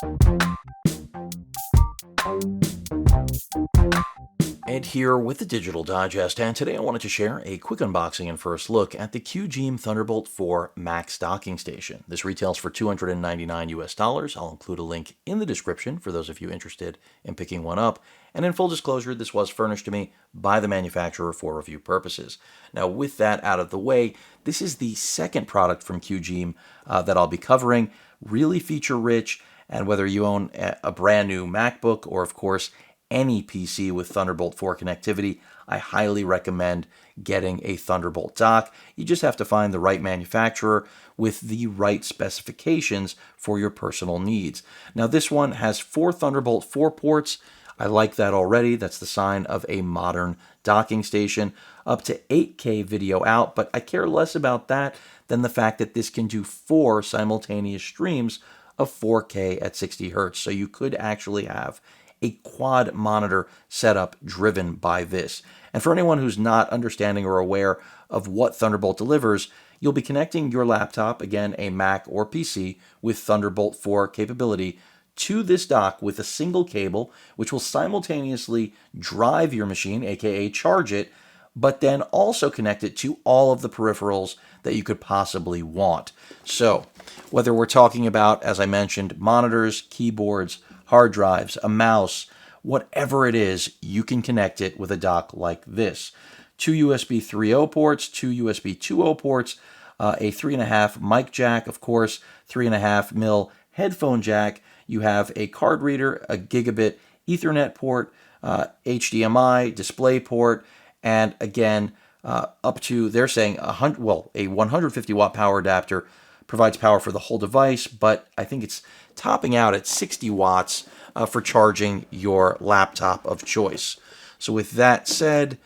Ed here with the Digital Digest, and today I wanted to share a quick unboxing and first look at the QGeeM Thunderbolt 4 Max docking station. This retails for $299 US. I'll include a link in the description for those of you interested in picking one up. And in full disclosure, this was furnished to me by the manufacturer for review purposes. Now, with that out of the way, this is the second product from QGeeM that I'll be covering. Really feature rich, and whether you own a brand new MacBook or, of course, any PC with Thunderbolt 4 connectivity, I highly recommend getting a Thunderbolt dock. You just have to find the right manufacturer with the right specifications for your personal needs. Now, this one has 4 Thunderbolt 4 ports. I like that already. That's the sign of a modern docking station. Up to 8K video out, but I care less about that than the fact that this can do 4 simultaneous streams of 4K at 60 Hz. So you could actually have a quad monitor setup driven by this. And for anyone who's not understanding or aware of what Thunderbolt delivers, you'll be connecting your laptop, again a Mac or PC, with Thunderbolt 4 capability to this dock with a single cable, which will simultaneously drive your machine, aka charge it, but then also connect it to all of the peripherals that you could possibly want. So whether we're talking about, as I mentioned, monitors, keyboards, hard drives, a mouse, whatever it is, you can connect it with a dock like this. 2 USB 3.0 ports, 2 USB 2.0 ports, a 3.5 mic jack, of course, 3.5 mil headphone jack. You have a card reader, a gigabit Ethernet port, HDMI, display port, and again, up to, they're saying, a 150 watt power adapter provides power for the whole device, but I think it's topping out at 60 watts for charging your laptop of choice. So with that said,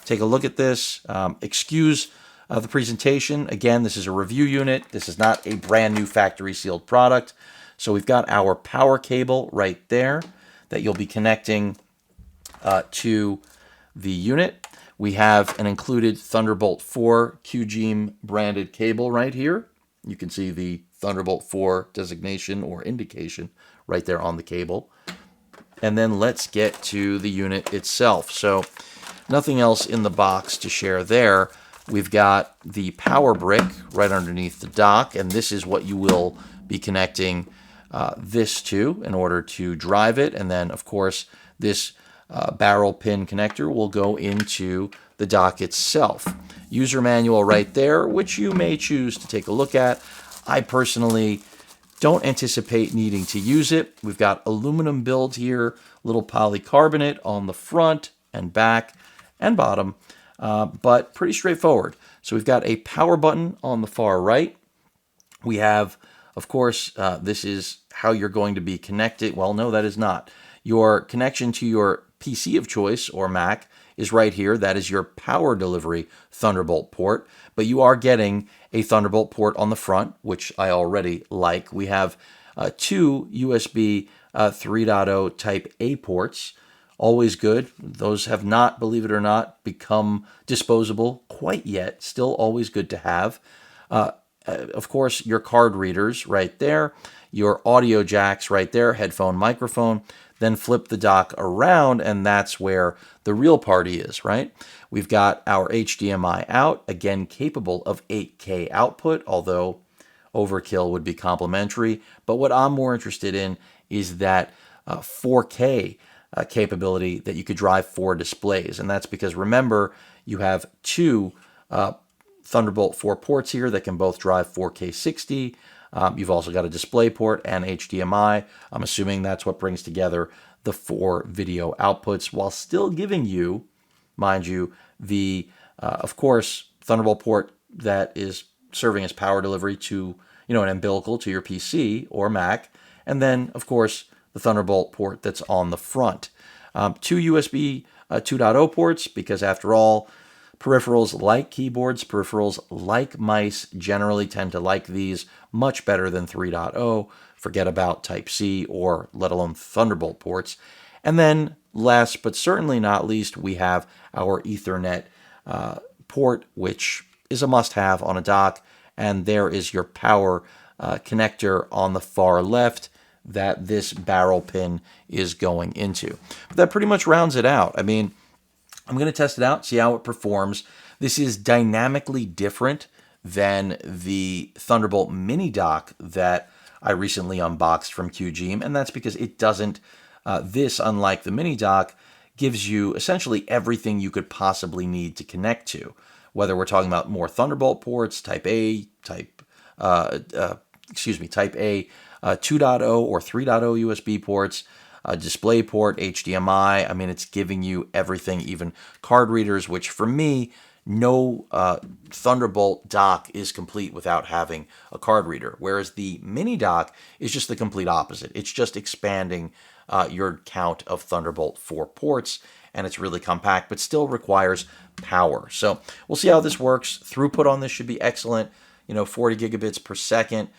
take a look at this. Excuse the presentation. Again, this is a review unit. This is not a brand new factory sealed product. So we've got our power cable right there that you'll be connecting to the unit. We have an included Thunderbolt 4 QGeeM branded cable right here. You can see the Thunderbolt 4 designation or indication right there on the cable. And then let's get to the unit itself. So nothing else in the box to share there. We've got the power brick right underneath the dock, and this is what you will be connecting this to in order to drive it. And then, of course, this barrel pin connector will go into the dock itself. User manual right there, which you may choose to take a look at. I personally don't anticipate needing to use it. We've got aluminum build here, little polycarbonate on the front and back and bottom, but pretty straightforward. So we've got a power button on the far right. We have, of course, this is how you're going to be connected. Well, no, that is not. Your connection to your PC of choice or Mac is right here. That is your power delivery Thunderbolt port, but you are getting a Thunderbolt port on the front, which I already like. We have 2 USB 3.0 Type A ports, always good. Those have not, believe it or not, become disposable quite yet. Still always good to have. Of course, your card readers right there, your audio jacks right there, headphone, microphone. Then flip the dock around, and that's where the real party is, right? We've got our HDMI out, again, capable of 8K output, although overkill would be complimentary. But what I'm more interested in is that 4K capability that you could drive 4 displays. And that's because, remember, you have 2 Thunderbolt 4 ports here that can both drive 4K 60. You've also got a display port and HDMI. I'm assuming that's what brings together the 4 video outputs while still giving you, mind you, the, of course, Thunderbolt port that is serving as power delivery to, an umbilical to your PC or Mac. And then, of course, the Thunderbolt port that's on the front. 2 USB 2.0 ports, because after all, peripherals like keyboards, peripherals like mice generally tend to like these much better than 3.0. Forget about Type-C or let alone Thunderbolt ports. And then last but certainly not least, we have our Ethernet port, which is a must-have on a dock. And there is your power connector on the far left. that this barrel pin is going into. But that pretty much rounds it out. I mean, I'm going to test it out, see how it performs. This is dynamically different than the Thunderbolt mini dock that I recently unboxed from QGeeM, and that's because it doesn't, this, unlike the mini dock, gives you essentially everything you could possibly need to connect to. Whether we're talking about more Thunderbolt ports, Type A, Type A 2.0 or 3.0 USB ports, display port, HDMI. I mean, it's giving you everything, even card readers, which for me, no Thunderbolt dock is complete without having a card reader, whereas the mini dock is just the complete opposite. It's just expanding your count of Thunderbolt 4 ports, and it's really compact, but still requires power. So we'll see how this works. Throughput on this should be excellent, 40 gigabits per second.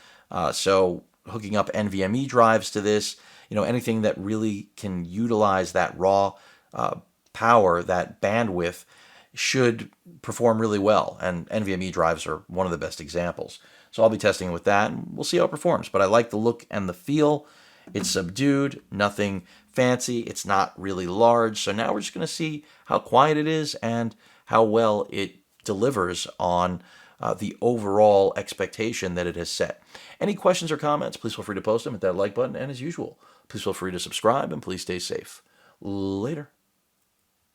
So hooking up NVMe drives to this, anything that really can utilize that raw power, that bandwidth, should perform really well. And NVMe drives are one of the best examples. So I'll be testing with that, and we'll see how it performs. But I like the look and the feel. It's subdued, nothing fancy. It's not really large. So now we're just going to see how quiet it is and how well it delivers on the overall expectation that it has set. Any questions or comments, please feel free to post them. Hit that like button. And as usual, please feel free to subscribe and please stay safe. Later.